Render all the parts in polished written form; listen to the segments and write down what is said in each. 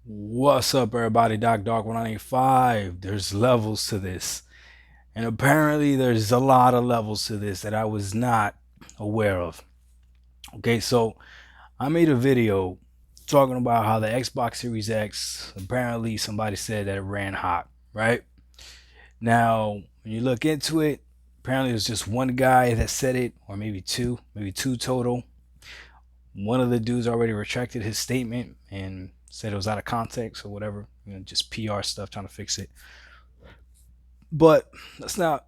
What's up, everybody? Doc Dog 195. There's levels to this. And apparently, there's a lot of levels to this that I was not aware of. Okay, so I made a video talking about how the Xbox Series X, apparently, somebody said that it ran hot, right? Now, when you look into it, apparently, there's just one guy that said it, or maybe two total. One of the dudes already retracted his statement and said it was out of context or whatever, just PR stuff trying to fix it. But that's not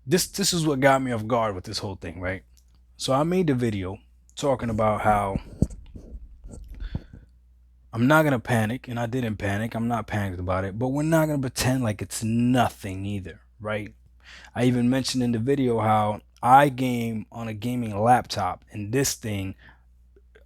this is what got me off guard with this whole thing, right? So I made the video talking about how I'm not gonna panic, and I didn't panic. I'm not panicked about it, but we're not gonna pretend like it's nothing either, right? I even mentioned in the video how I game on a gaming laptop, and this thing,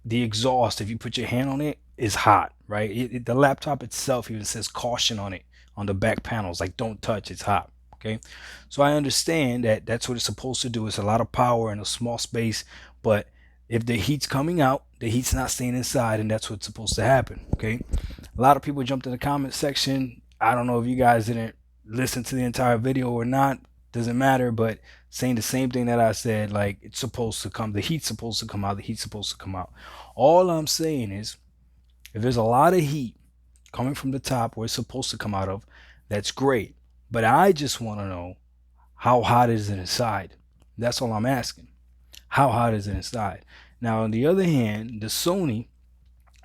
the exhaust, if you put your hand on it, is hot, right? The laptop itself even says caution on it on the back panels, like don't touch, it's hot. Okay, so I understand that that's what it's supposed to do. It's a lot of power in a small space, but if the heat's coming out, the heat's not staying inside, and that's what's supposed to happen. Okay, a lot of people jumped in the comment section. I don't know if you guys didn't listen to the entire video or not, doesn't matter, but saying the same thing that I said, like it's supposed to come, the heat's supposed to come out, the heat's supposed to come out. All I'm saying is, if there's a lot of heat coming from the top where it's supposed to come out of, that's great. But I just want to know, how hot is it inside? That's all I'm asking. How hot is it inside? Now, on the other hand, the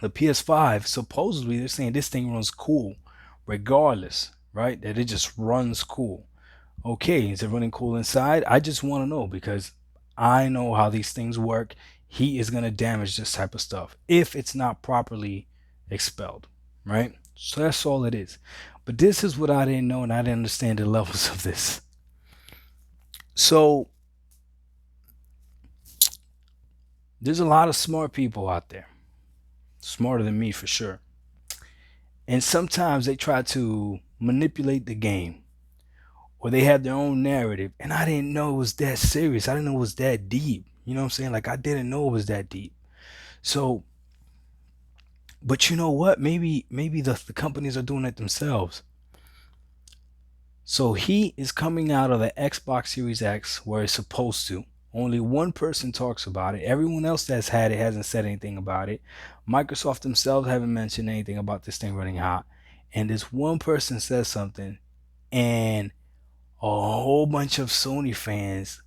PS5, supposedly they're saying this thing runs cool regardless, right? That it just runs cool. Okay, is it running cool inside? I just want to know because I know how these things work. Heat is going to damage this type of stuff if it's not properly expelled, right? So that's all it is. But this is what I didn't know, and I didn't understand the levels of this. So there's a lot of smart people out there, smarter than me for sure. And sometimes they try to manipulate the game, or they have their own narrative. And I didn't know it was that serious. I didn't know it was that deep. You know what I'm saying? Like I didn't know it was that deep. So, but you know what? Maybe the companies are doing it themselves. So he is coming out of the Xbox Series X where it's supposed to. Only one person talks about it. Everyone else that's had it hasn't said anything about it. Microsoft themselves haven't mentioned anything about this thing running hot. And this one person says something, and a whole bunch of Sony fans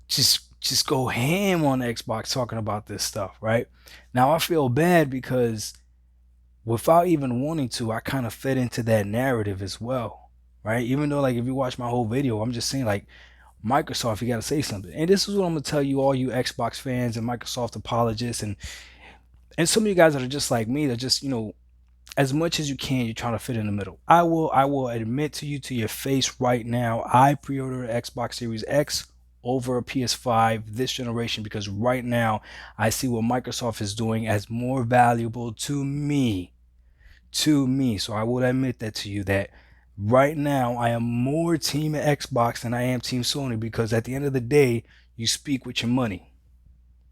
just go ham on Xbox talking about this stuff, right? Now I feel bad because without even wanting to, I kind of fed into that narrative as well, right? Even though, like, if you watch my whole video, I'm just saying, like, Microsoft, you got to say something. And this is what I'm gonna tell you, all you Xbox fans and Microsoft apologists, and some of you guys that are just like me, that just as much as you can, you're trying to fit in the middle. I will admit to you to your face right now, I pre-ordered an Xbox Series X over a PS5 this generation because right now I see what Microsoft is doing as more valuable to me. To me. So I will admit that to you that right now I am more team Xbox than I am team Sony because at the end of the day, you speak with your money.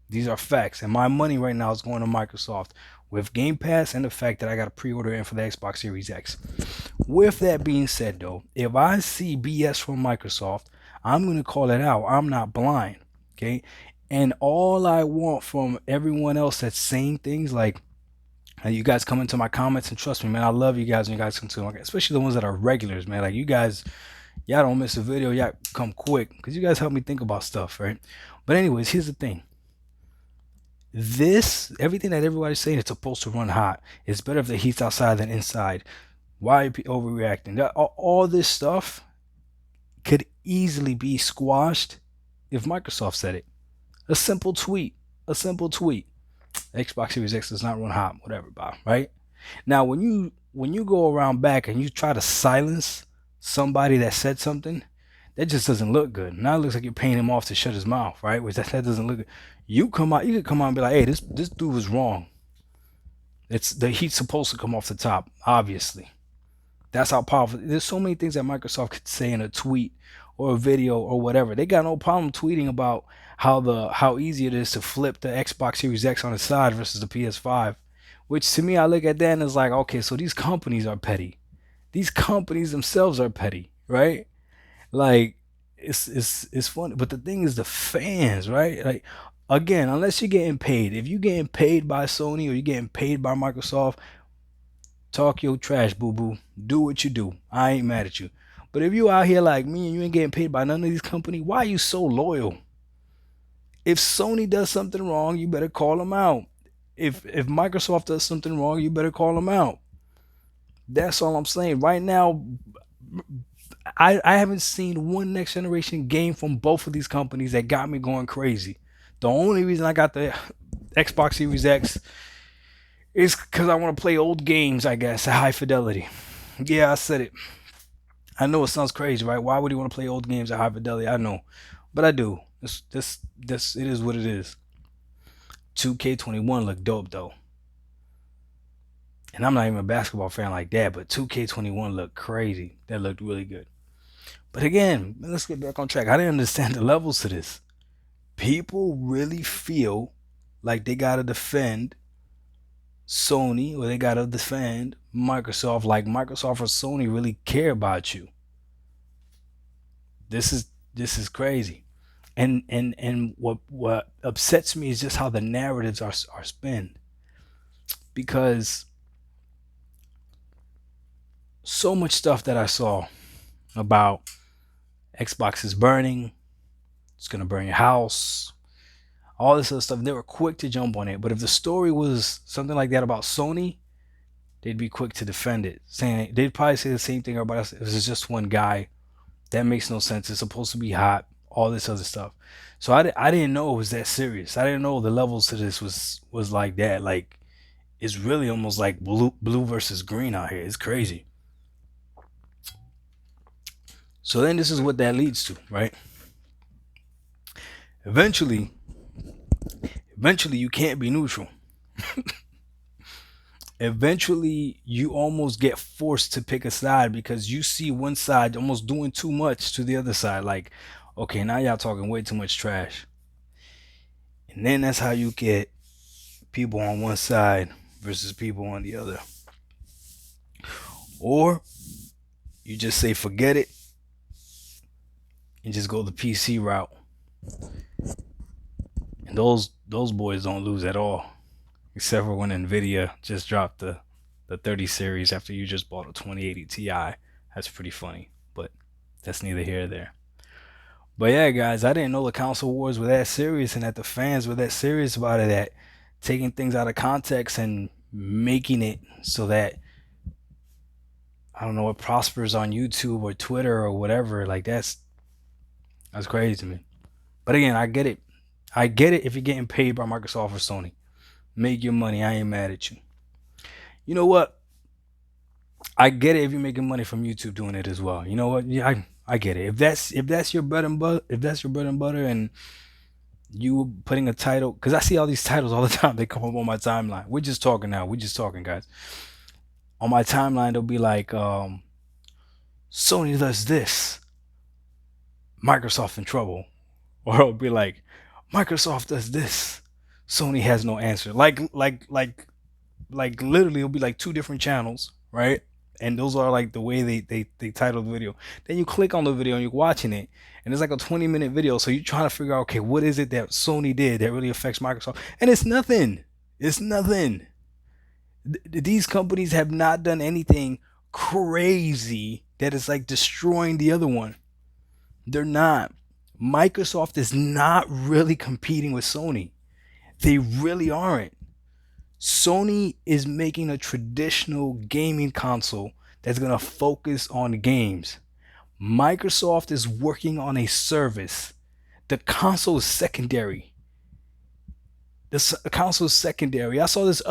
These are facts. And my money right now is going to Microsoft with Game Pass and the fact that I got a pre-order in for the Xbox Series X. With that being said, though, if I see BS from Microsoft, I'm going to call it out. I'm not blind. Okay. And all I want from everyone else that's saying things like, you guys come into my comments, and trust me, man, I love you guys when you guys come to my, especially the ones that are regulars, man. Like you guys, y'all don't miss a video, y'all come quick because you guys help me think about stuff, right? But anyways, here's the thing. This, everything that everybody's saying, it's supposed to run hot. It's better if the heat's outside than inside. Why are people overreacting? All this stuff could easily be squashed if Microsoft said it. A simple tweet. A simple tweet. Xbox Series X does not run hot, whatever, Bob, right? Now, when you go around back and you try to silence somebody that said something, that just doesn't look good. Now it looks like you're paying him off to shut his mouth, right? Which that doesn't look good. You could come out and be like, hey, this dude was wrong. It's the heat's supposed to come off the top, obviously. That's how powerful. There's so many things that Microsoft could say in a tweet or a video or whatever. They got no problem tweeting about how easy it is to flip the Xbox Series X on its side versus the PS5 Which to me, I look at that and it's like, okay, so these companies are petty. These companies themselves are petty, right? Like it's funny. But the thing is the fans, right? Like again, unless you're getting paid, if you're getting paid by Sony or you're getting paid by Microsoft, talk your trash, boo boo. Do what you do. I ain't mad at you. But if you out here like me and you ain't getting paid by none of these companies, why are you so loyal? If Sony does something wrong, you better call them out. If Microsoft does something wrong, you better call them out. That's all I'm saying. Right now, I haven't seen one next generation game from both of these companies that got me going crazy. The only reason I got the Xbox Series X is because I want to play old games, I guess, at high fidelity. Yeah, I said it. I know it sounds crazy, right? Why would you want to play old games at high fidelity? I know, but I do. This it is what it is. 2K21 looked dope though, and I'm not even a basketball fan like that, but 2K21 looked crazy. That looked really good. But again, let's get back on track. I didn't understand the levels to this. People really feel like they gotta defend Sony or they gotta defend Microsoft, like Microsoft or Sony really care about you. This is crazy. And what upsets me is just how the narratives are spun, because so much stuff that I saw about Xbox is burning, it's gonna burn your house, all this other stuff. They were quick to jump on it. But if the story was something like that about Sony, they'd be quick to defend it, saying they'd probably say the same thing everybody else. It was just one guy. That makes no sense. It's supposed to be hot. All this other stuff. So I didn't know it was that serious. I didn't know the levels to this was like that. Like it's really almost like blue versus green out here. It's crazy. So then this is what that leads to, right? Eventually, eventually you can't be neutral. Eventually you almost get forced to pick a side because you see one side almost doing too much to the other side. Like, okay, now y'all talking way too much trash. And then that's how you get people on one side versus people on the other. Or you just say forget it and just go the PC route. And those boys don't lose at all. Except for when Nvidia just dropped the 30 series after you just bought a 2080 Ti. That's pretty funny, but that's neither here nor there. But yeah, guys, I didn't know the console wars were that serious and that the fans were that serious about it, that taking things out of context and making it so that I don't know, it prospers on YouTube or Twitter or whatever. Like that's crazy to me. But again, I get it. I get it if you're getting paid by Microsoft or Sony. Make your money. I ain't mad at you. You know what? I get it if you're making money from YouTube doing it as well. You know what? Yeah, I get it. If that's your bread and butter, if that's your bread and butter, and you putting a title, because I see all these titles all the time. They come up on my timeline. We're just talking now. We're just talking, guys. On my timeline, they'll be like, Sony does this, Microsoft in trouble, or it'll be like, Microsoft does this, Sony has no answer. Like literally, it'll be like two different channels, right? And those are like the way they title the video. Then you click on the video and you're watching it, and it's like a 20-minute video. So you're trying to figure out, okay, what is it that Sony did that really affects Microsoft? And it's nothing. It's nothing. These companies have not done anything crazy that is like destroying the other one. They're not. Microsoft is not really competing with Sony. They really aren't. Sony is making a traditional gaming console that's going to focus on games. Microsoft is working on a service. The console is secondary. The console is secondary. I saw this other